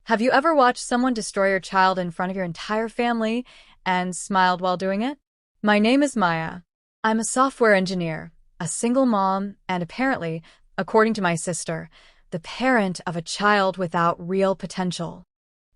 Have you ever watched someone destroy your child in front of your entire family and smiled while doing it? My name is Maya. I'm a software engineer, a single mom, and apparently, according to my sister, the parent of a child without real potential.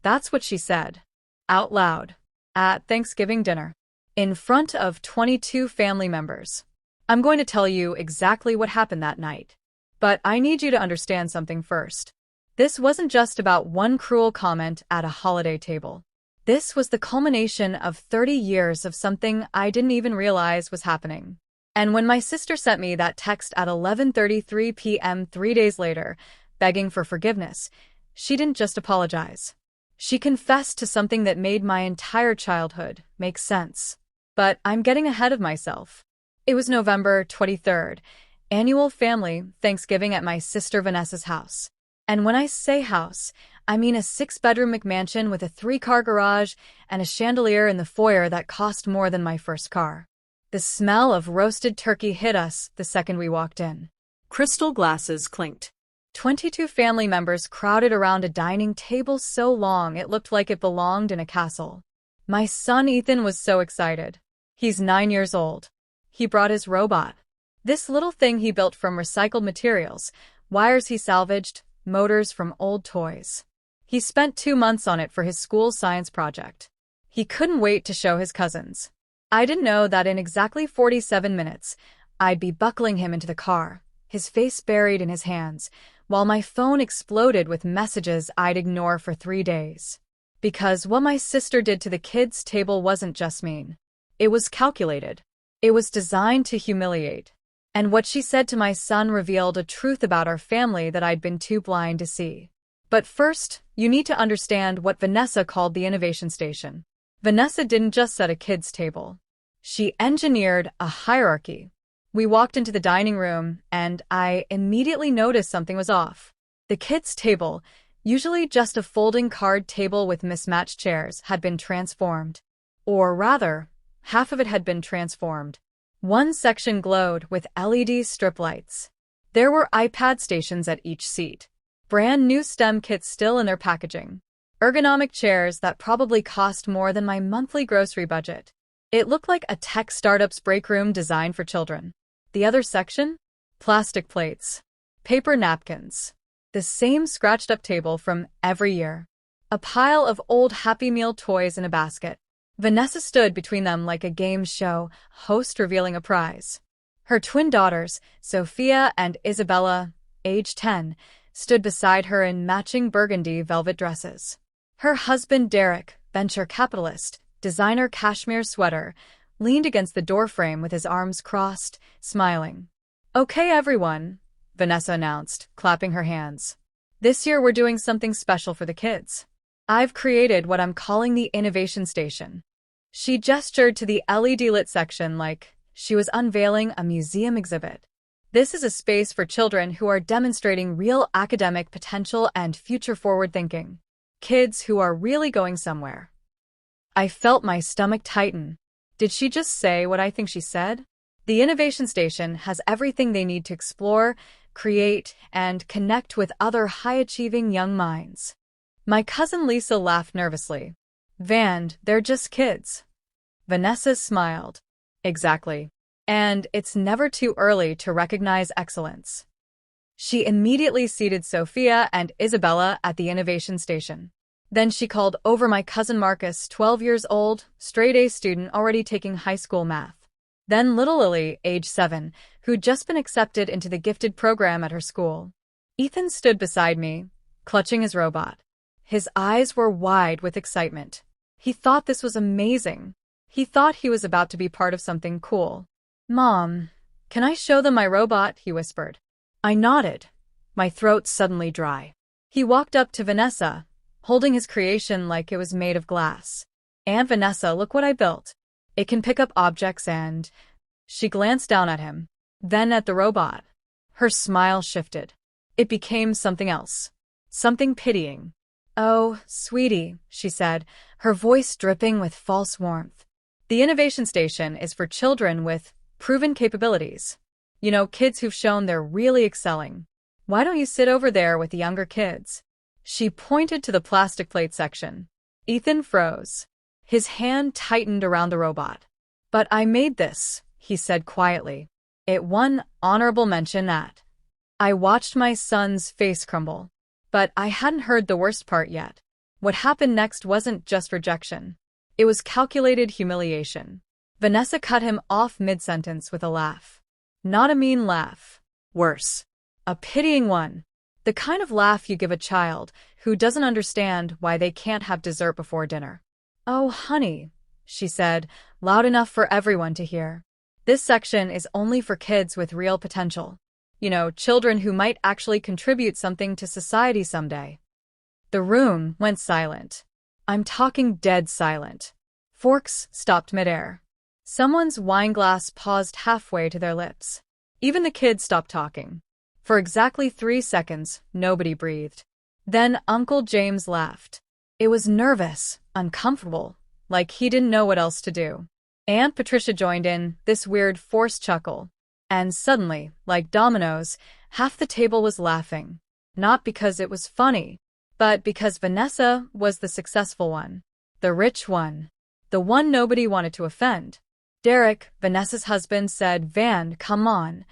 That's what she said, out loud, at Thanksgiving dinner, in front of 22 family members. I'm going to tell you exactly what happened that night. But I need you to understand something first. This wasn't just about one cruel comment at a holiday table. This was the culmination of 30 years of something I didn't even realize was happening. And when my sister sent me that text at 11:33 p.m. 3 days later, begging for forgiveness, she didn't just apologize. She confessed to something that made my entire childhood make sense. But I'm getting ahead of myself. It was November 23rd, annual family Thanksgiving at my sister Vanessa's house. And when I say house, I mean a 6-bedroom McMansion with a 3-car garage and a chandelier in the foyer that cost more than my first car. The smell of roasted turkey hit us the second we walked in. Crystal glasses clinked. 22 family members crowded around a dining table so long it looked like it belonged in a castle. My son Ethan was so excited. He's 9 years old. He brought his robot. This little thing he built from recycled materials, wires he salvaged, motors from old toys. He spent 2 months on it for his school science project. He couldn't wait to show his cousins. I didn't know that in exactly 47 minutes, I'd be buckling him into the car, his face buried in his hands, while my phone exploded with messages I'd ignore for 3 days. Because what my sister did to the kids' table wasn't just mean. It was calculated. It was designed to humiliate. And what she said to my son revealed a truth about our family that I'd been too blind to see. But first, you need to understand what Vanessa called the innovation station. Vanessa didn't just set a kids' table. She engineered a hierarchy. We walked into the dining room, and I immediately noticed something was off. The kids' table, usually just a folding card table with mismatched chairs, had been transformed. Or rather, half of it had been transformed. One section glowed with LED strip lights. There were iPad stations at each seat. Brand new STEM kits still in their packaging. Ergonomic chairs that probably cost more than my monthly grocery budget. It looked like a tech startup's break room designed for children. The other section? Plastic plates. Paper napkins. The same scratched-up table from every year. A pile of old Happy Meal toys in a basket. Vanessa stood between them like a game show host revealing a prize. Her twin daughters, Sophia and Isabella, age 10, stood beside her in matching burgundy velvet dresses. Her husband Derek, venture capitalist, designer cashmere sweater, leaned against the doorframe with his arms crossed, smiling. "Okay, everyone," Vanessa announced, clapping her hands. "This year we're doing something special for the kids. I've created what I'm calling the innovation station." She gestured to the LED-lit section like she was unveiling a museum exhibit. This is a space for children who are demonstrating real academic potential and future-forward thinking. Kids who are really going somewhere. I felt my stomach tighten. Did she just say what I think she said? The Innovation Station has everything they need to explore, create, and connect with other high-achieving young minds. My cousin Lisa laughed nervously. "Van, they're just kids." Vanessa smiled. "Exactly. And it's never too early to recognize excellence." She immediately seated Sophia and Isabella at the Innovation Station. Then she called over my cousin Marcus, 12 years old, straight-A student already taking high school math. Then little Lily, age 7, who'd just been accepted into the gifted program at her school. Ethan stood beside me, clutching his robot. His eyes were wide with excitement. He thought this was amazing. He thought he was about to be part of something cool. "Mom, can I show them my robot?" he whispered. I nodded, my throat suddenly dry. He walked up to Vanessa, holding his creation like it was made of glass. "Aunt Vanessa, look what I built. It can pick up objects and—" She glanced down at him, then at the robot. Her smile shifted. It became something else. Something pitying. "Oh, sweetie," she said, her voice dripping with false warmth. "The Innovation Station is for children with proven capabilities. You know, kids who've shown they're really excelling. Why don't you sit over there with the younger kids?" She pointed to the plastic plate section. Ethan froze. His hand tightened around the robot. "But I made this," he said quietly. "It won honorable mention at." I watched my son's face crumble. But I hadn't heard the worst part yet. What happened next wasn't just rejection. It was calculated humiliation. Vanessa cut him off mid-sentence with a laugh. Not a mean laugh. Worse. A pitying one. The kind of laugh you give a child who doesn't understand why they can't have dessert before dinner. "Oh, honey," she said, loud enough for everyone to hear. "This section is only for kids with real potential. You know, children who might actually contribute something to society someday." The room went silent. I'm talking dead silent. Forks stopped midair. Someone's wine glass paused halfway to their lips. Even the kids stopped talking. For exactly 3 seconds, nobody breathed. Then Uncle James laughed. It was nervous, uncomfortable, like he didn't know what else to do. Aunt Patricia joined in, this weird forced chuckle. And suddenly, like dominoes, half the table was laughing. Not because it was funny, but because Vanessa was the successful one. The rich one. The one nobody wanted to offend. Derek, Vanessa's husband, said, "Van, come on."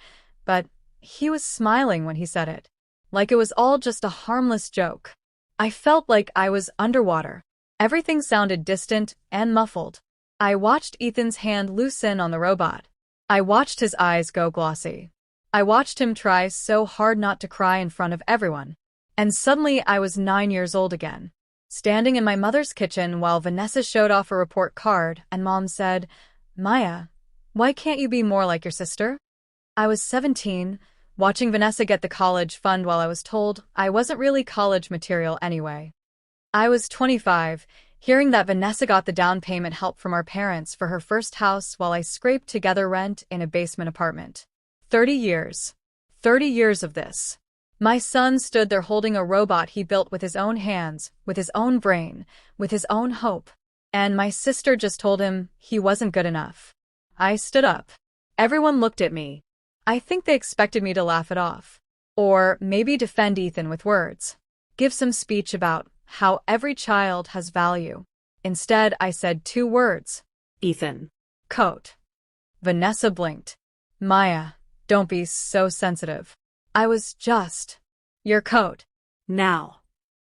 But he was smiling when he said it. Like it was all just a harmless joke. I felt like I was underwater. Everything sounded distant and muffled. I watched Ethan's hand loosen on the robot. I watched his eyes go glossy. I watched him try so hard not to cry in front of everyone. And suddenly I was 9 years old again, standing in my mother's kitchen while Vanessa showed off a report card and Mom said, "Maya, why can't you be more like your sister?" I was 17, watching Vanessa get the college fund while I was told I wasn't really college material anyway. I was 25, hearing that Vanessa got the down payment help from our parents for her first house while I scraped together rent in a basement apartment. 30 years. 30 years of this. My son stood there holding a robot he built with his own hands, with his own brain, with his own hope. And my sister just told him he wasn't good enough. I stood up. Everyone looked at me. I think they expected me to laugh it off. Or maybe defend Ethan with words. Give some speech about how every child has value. Instead, I said 2 words. "Ethan. Coat." Vanessa blinked. "Maya, don't be so sensitive." I was just, "Your coat. Now."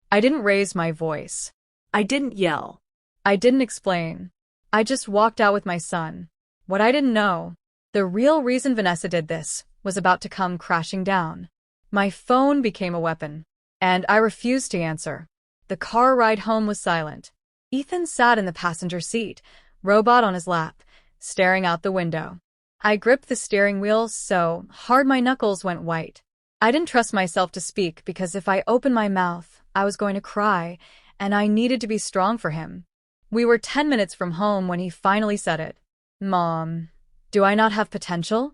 I didn't raise my voice. I didn't yell. I didn't explain. I just walked out with my son. What I didn't know, the real reason Vanessa did this was about to come crashing down. My phone became a weapon, and I refused to answer. The car ride home was silent. Ethan sat in the passenger seat, robot on his lap, staring out the window. I gripped the steering wheel so hard my knuckles went white. I didn't trust myself to speak because if I opened my mouth, I was going to cry, and I needed to be strong for him. We were 10 minutes from home when he finally said it. "Mom, do I not have potential?"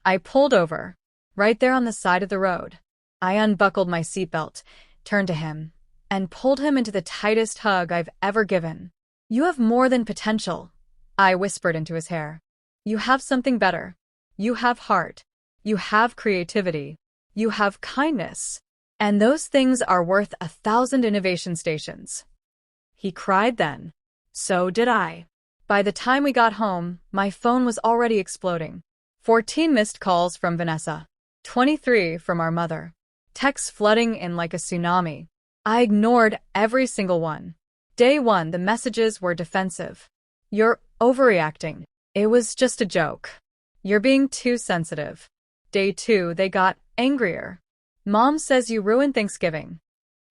I pulled over, right there on the side of the road. I unbuckled my seatbelt, turned to him, and pulled him into the tightest hug I've ever given. "You have more than potential," I whispered into his hair. "You have something better. You have heart. You have creativity. You have kindness. And those things are worth 1,000 innovation stations." He cried then. So did I. By the time we got home, my phone was already exploding. 14 missed calls from Vanessa. 23 from our mother. Texts flooding in like a tsunami. I ignored every single one. Day 1, the messages were defensive. "You're overreacting. It was just a joke. You're being too sensitive." Day 2, they got angrier. "Mom says you ruined Thanksgiving.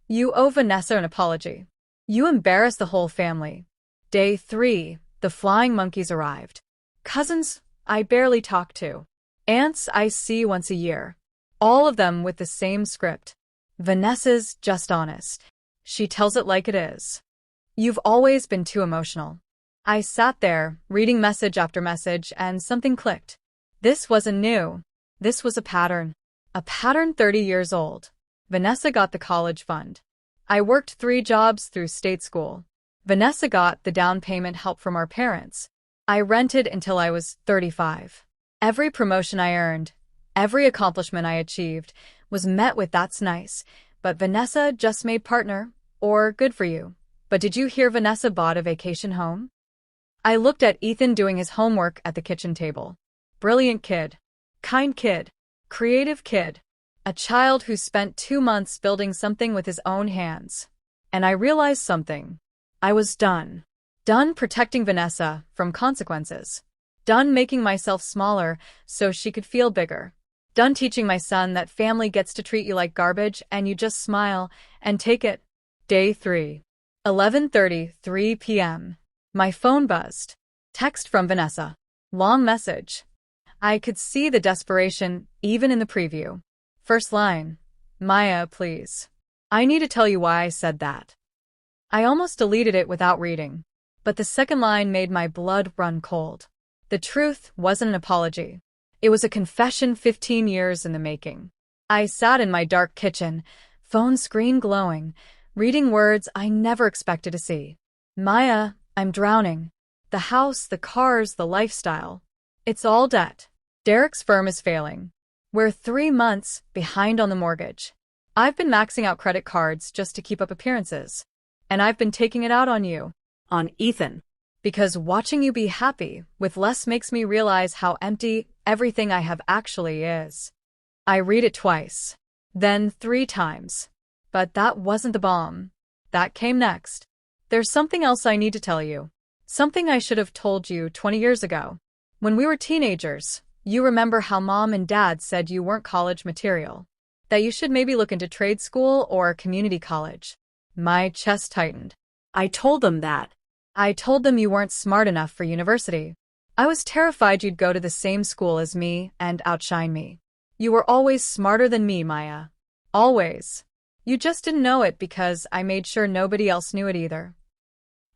You owe Vanessa an apology. You embarrassed the whole family." Day 3, the flying monkeys arrived. Cousins I barely talk to. Aunts I see once a year. All of them with the same script. Vanessa's just honest. She tells it like it is. "You've always been too emotional." I sat there, reading message after message, and something clicked. This wasn't new. This was a pattern. A pattern 30 years old. Vanessa got the college fund. I worked 3 jobs through state school. Vanessa got the down payment help from our parents. I rented until I was 35. Every promotion I earned, every accomplishment I achieved, was met with "That's nice, But Vanessa just made partner, or good for you. But did you hear Vanessa bought a vacation home? I looked at Ethan doing his homework at the kitchen table. Brilliant kid. Kind kid. Creative kid. A child who spent 2 months building something with his own hands. And I realized something. I was done. Done protecting Vanessa from consequences. Done making myself smaller so she could feel bigger. Done teaching my son that family gets to treat you like garbage and you just smile and take it. Day 3. 11:33 p.m. My phone buzzed. Text from Vanessa. Long message. I could see the desperation even in the preview. First line. Maya, please. I need to tell you why I said that. I almost deleted it without reading. But the second line made my blood run cold. The truth wasn't an apology. It was a confession 15 years in the making. I sat in my dark kitchen, phone screen glowing, reading words I never expected to see. Maya, I'm drowning. The house, the cars, the lifestyle. It's all debt. Derek's firm is failing. We're 3 months behind on the mortgage. I've been maxing out credit cards just to keep up appearances. And I've been taking it out on you. On Ethan. Because watching you be happy with less makes me realize how empty everything I have actually is. I read it twice. Then 3 times. But that wasn't the bomb. That came next. There's something else I need to tell you. Something I should have told you 20 years ago. When we were teenagers, you remember how mom and dad said you weren't college material. That you should maybe look into trade school or community college. My chest tightened. I told them that. I told them you weren't smart enough for university. I was terrified you'd go to the same school as me and outshine me. You were always smarter than me, Maya. Always. You just didn't know it because I made sure nobody else knew it either.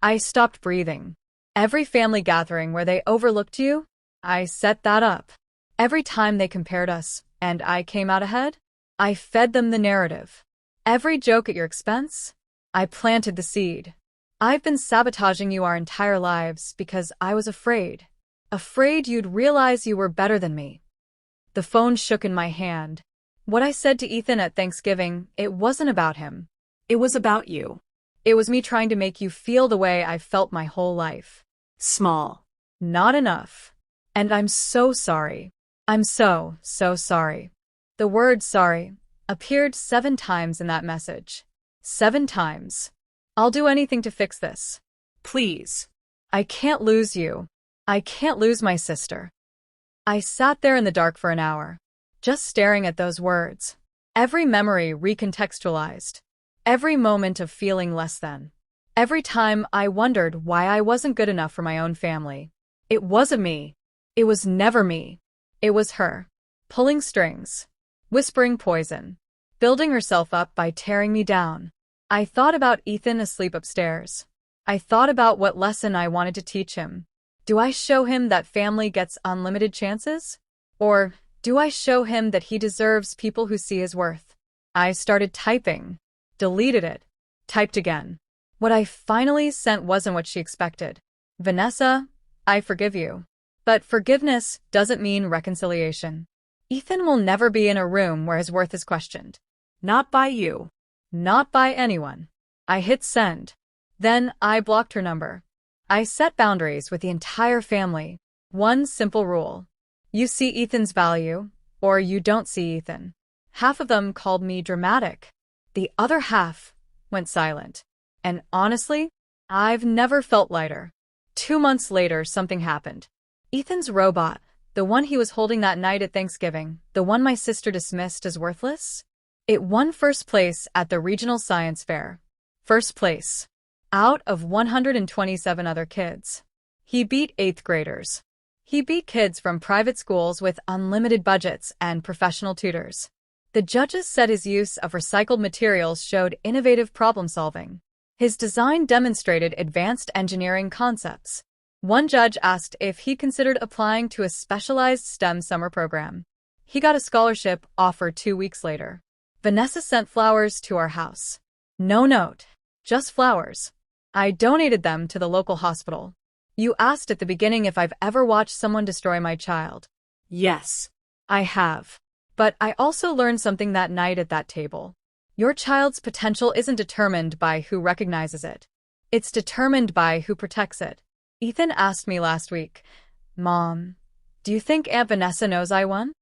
I stopped breathing. Every family gathering where they overlooked you, I set that up. Every time they compared us, and I came out ahead, I fed them the narrative. Every joke at your expense, I planted the seed. I've been sabotaging you our entire lives because I was afraid. Afraid you'd realize you were better than me. The phone shook in my hand. What I said to Ethan at Thanksgiving, it wasn't about him. It was about you. It was me trying to make you feel the way I've felt my whole life. Small. Not enough. And I'm so sorry. I'm so sorry. The word sorry appeared 7 times in that message. 7 times. I'll do anything to fix this. Please. I can't lose you. I can't lose my sister. I sat there in the dark for an hour, just staring at those words. Every memory recontextualized. Every moment of feeling less than. Every time I wondered why I wasn't good enough for my own family. It wasn't me. It was never me. It was her. Pulling strings. Whispering poison. Building herself up by tearing me down. I thought about Ethan asleep upstairs. I thought about what lesson I wanted to teach him. Do I show him that family gets unlimited chances? Or do I show him that he deserves people who see his worth? I started typing. Deleted it. Typed again. What I finally sent wasn't what she expected. Vanessa, I forgive you. But forgiveness doesn't mean reconciliation. Ethan will never be in a room where his worth is questioned. Not by you. Not by anyone. I hit send. Then I blocked her number. I set boundaries with the entire family. One simple rule. You see Ethan's value, or you don't see Ethan. Half of them called me dramatic. The other half went silent. And honestly, I've never felt lighter. 2 months later, something happened. Ethan's robot, the one he was holding that night at Thanksgiving, the one my sister dismissed as worthless, it won first place at the regional science fair. First place. Out of 127 other kids. He beat 8th graders. He beat kids from private schools with unlimited budgets and professional tutors. The judges said his use of recycled materials showed innovative problem solving. His design demonstrated advanced engineering concepts. One judge asked if he considered applying to a specialized STEM summer program. He got a scholarship offer 2 weeks later. Vanessa sent flowers to our house. No note, just flowers. I donated them to the local hospital. You asked at the beginning if I've ever watched someone destroy my child. Yes, I have. But I also learned something that night at that table. Your child's potential isn't determined by who recognizes it. It's determined by who protects it. Ethan asked me last week, "Mom, do you think Aunt Vanessa knows I won?"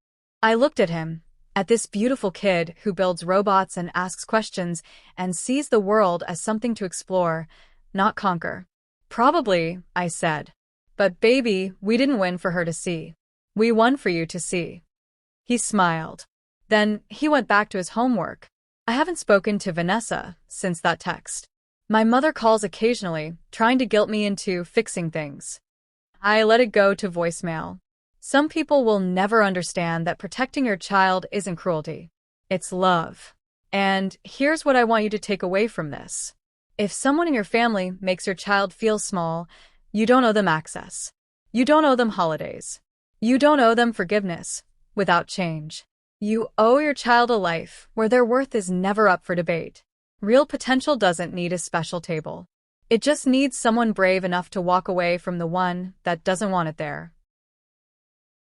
I looked at him, at this beautiful kid who builds robots and asks questions and sees the world as something to explore, not conquer. "Probably," I said. "But baby, we didn't win for her to see. We won for you to see." He smiled. Then he went back to his homework. I haven't spoken to Vanessa since that text. My mother calls occasionally, trying to guilt me into fixing things. I let it go to voicemail. Some people will never understand that protecting your child isn't cruelty. It's love. And here's what I want you to take away from this. If someone in your family makes your child feel small, you don't owe them access. You don't owe them holidays. You don't owe them forgiveness without change. You owe your child a life where their worth is never up for debate. Real potential doesn't need a special table. It just needs someone brave enough to walk away from the one that doesn't want it there.